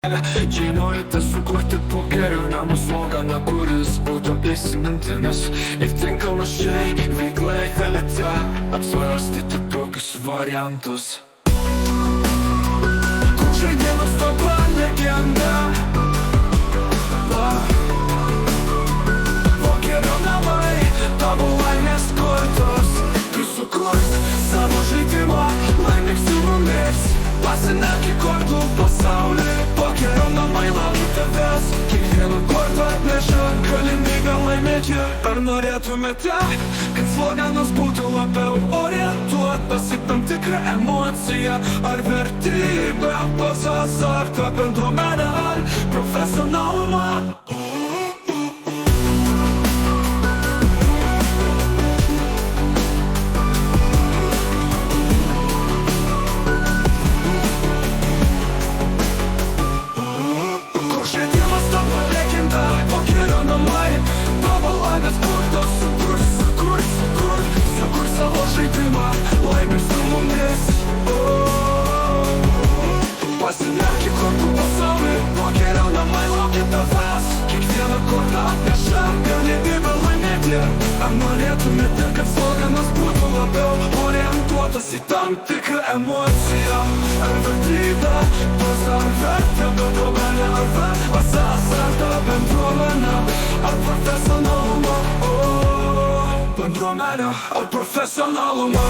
Jei norite sukurti pokerių namų sloganą, kuris būtų įsimintinas ir tinkamas šiai veiklai, galite apsvarstyti tokius variantus. Kur žaidimas tampa legenda? Pokerio namai, tavo laimės kortos. Kai sukurs savo žaidimą, laimėk su mumis. Pasinerk į kortų pasaulį, pokerio namai laukia tavęs. Kiekvieną kortą atneša galimybę laimėti. Ar norėtumėte, kad sloganas būtų labiau orientuotas į tam tikrą emociją ar vertybę, pas azartą, bendruomenę ar profesionalumą? Sukur savo žaidimą, laimės su mumis. Pasinerk į kortų pasaulį, pokerio namai laukia tavęs. Kiekvieną kortą atneša galimybę laimėti. Ar norėtumėte, kad sloganas būtų labiau orientuotas į tam tikrą emociją ar vertybę, pas ar vertę, bendruomenę ar azartą, bendruomenę ar profesionalumą? Bendruomenę ar profesionalumą?